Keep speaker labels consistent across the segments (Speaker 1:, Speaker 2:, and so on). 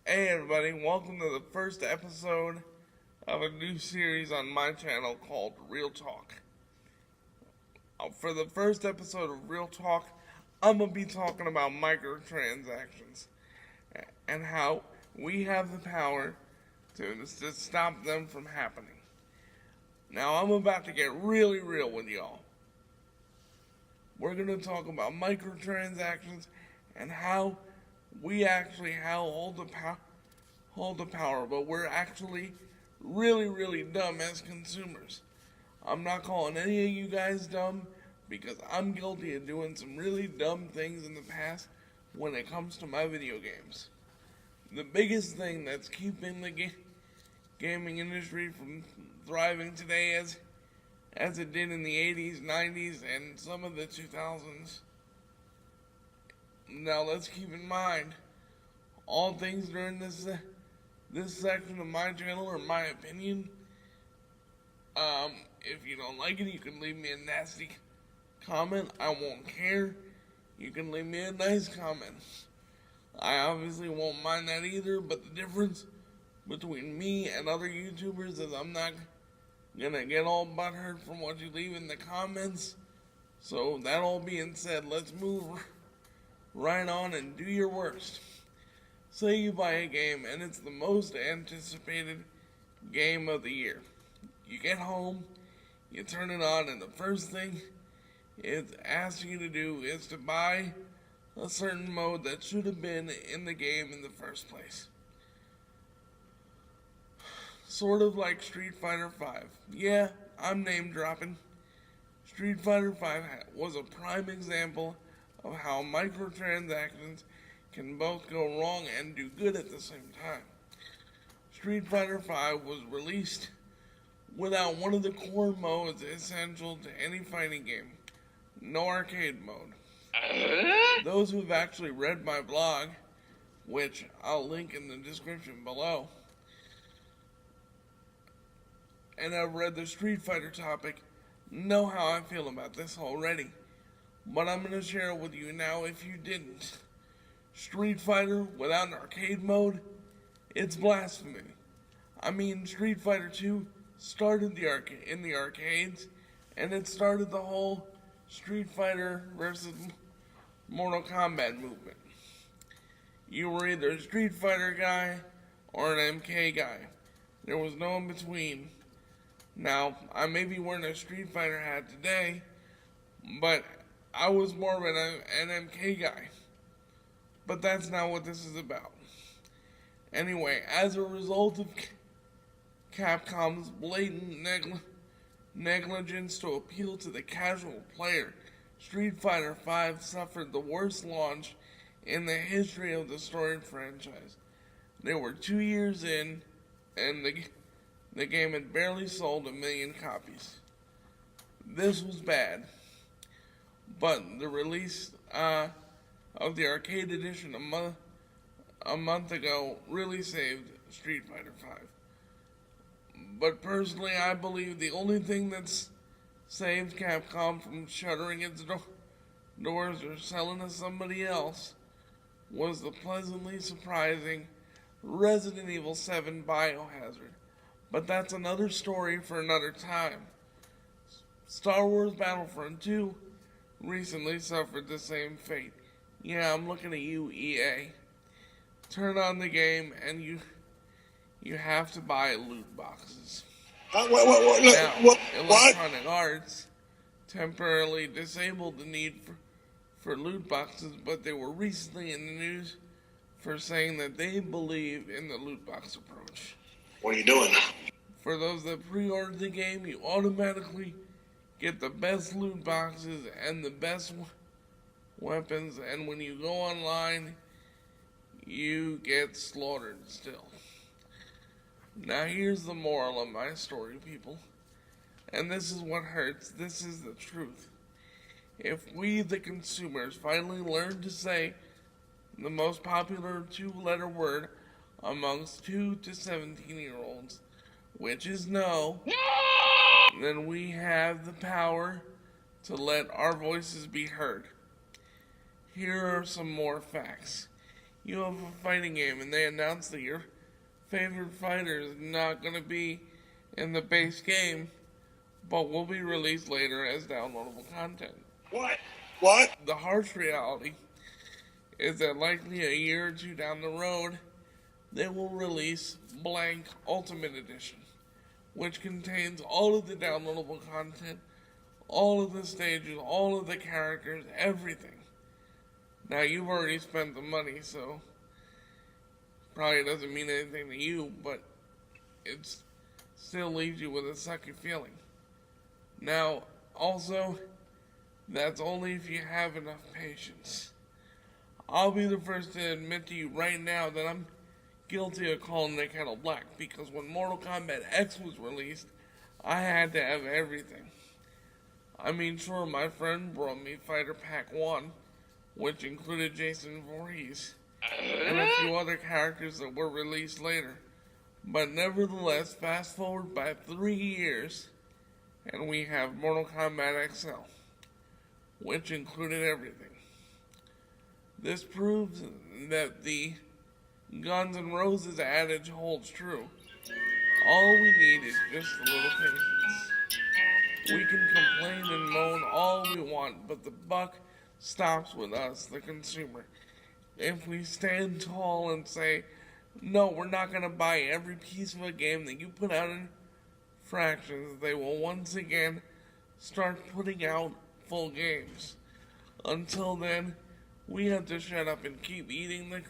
Speaker 1: Hey everybody, welcome to the first episode of a new series on my channel called Real Talk. For the first episode of Real Talk, I'm going to be talking about microtransactions and how we have the power to stop them from happening. Now I'm about to get really real with y'all. We're going to talk about microtransactions and how we actually hold the power, but we're actually really dumb as consumers. I'm not calling any of you guys dumb because I'm guilty of doing some really dumb things in the past when it comes to my video games. The biggest thing that's keeping the gaming industry from thriving today as it did in the 80s, 90s, and some of the 2000s. Now let's keep in mind, all things during this section of my channel are my opinion. If you don't like it, you can leave me a nasty comment. I won't care. You can leave me a nice comment. I obviously won't mind that either, but the difference between me and other YouTubers is I'm not gonna get all butthurt from what you leave in the comments. So that all being said, let's move right on and do your worst. Say you buy a game and it's the most anticipated game of the year. You get home, you turn it on, and the first thing it asks you to do is to buy a certain mode that should have been in the game in the first place. Sort of like Street Fighter V. Yeah, I'm name dropping. Street Fighter V was a prime example of how microtransactions can both go wrong and do good at the same time. Street Fighter V was released without one of the core modes essential to any fighting game. No arcade mode. Those who've actually read my blog, which I'll link in the description below, and have read the Street Fighter topic, know how I feel about this already. But I'm going to share it with you now if you didn't. Street Fighter without an arcade mode, it's blasphemy. I mean, Street Fighter 2 started in the arcades, and it started the whole Street Fighter versus Mortal Kombat movement. You were either a Street Fighter guy or an MK guy. There was no in between. Now, I may be wearing a Street Fighter hat today, but I was more of an MK guy. But that's not what this is about. Anyway, as a result of Capcom's blatant negligence to appeal to the casual player, Street Fighter V suffered the worst launch in the history of the storied franchise. They were 2 years in, and the game had barely sold 1 million copies. This was bad. But the release of the arcade edition a month ago really saved Street Fighter V. But personally, I believe the only thing that's saved Capcom from shuttering its doors or selling to somebody else was the pleasantly surprising Resident Evil 7 Biohazard. But that's another story for another time. Star Wars Battlefront 2 recently suffered the same fate. Yeah, I'm looking at you, EA. Turn on the game and you have to buy loot boxes. Now, Electronic Arts temporarily disabled the need for loot boxes, but they were recently in the news for saying that they believe in the loot box approach.
Speaker 2: What are you doing?
Speaker 1: For those that pre-ordered the game, you automatically get the best loot boxes and the best weapons, and when you go online, you get slaughtered still. Now here's the moral of my story, people. And this is what hurts. This is the truth. If we, the consumers, finally learn to say the most popular 2-letter word amongst 2 to 17-year-olds, which is no, then we have the power to let our voices be heard. Here are some more facts. you have a fighting game and they announce that your favorite fighter is not going to be in the base game, but will be released later as downloadable content.
Speaker 2: What?
Speaker 1: The harsh reality is that likely a year or two down the road, they will release Blank Ultimate Edition, which contains all of the downloadable content, all of the stages, all of the characters, everything. Now, you've already spent the money, so probably doesn't mean anything to you, but it still leaves you with a sucky feeling. Now, also, that's only if you have enough patience. I'll be the first to admit to you right now that I'm guilty of calling the kettle black, because when Mortal Kombat X was released, I had to have everything. I mean, sure, my friend brought me Fighter Pack 1, which included Jason Voorhees and a few other characters that were released later. But nevertheless, fast forward by 3 years, and we have Mortal Kombat XL, which included everything. This proves that the Guns N' Roses adage holds true. All we need is just a little patience. We can complain and moan all we want, but the buck stops with us, the consumer. If we stand tall and say, no, we're not going to buy every piece of a game that you put out in fractions, they will once again start putting out full games. Until then, we have to shut up and keep eating the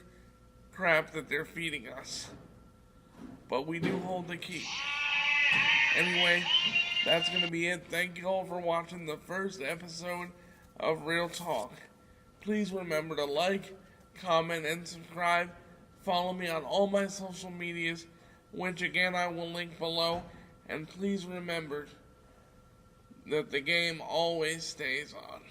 Speaker 1: crap that they're feeding us. But we do hold the key. Anyway, that's going to be it. Thank you all for watching the first episode of Real Talk. Please remember to like, comment, and subscribe. Follow me on all my social medias, which again I will link below. And please remember that the game always stays on.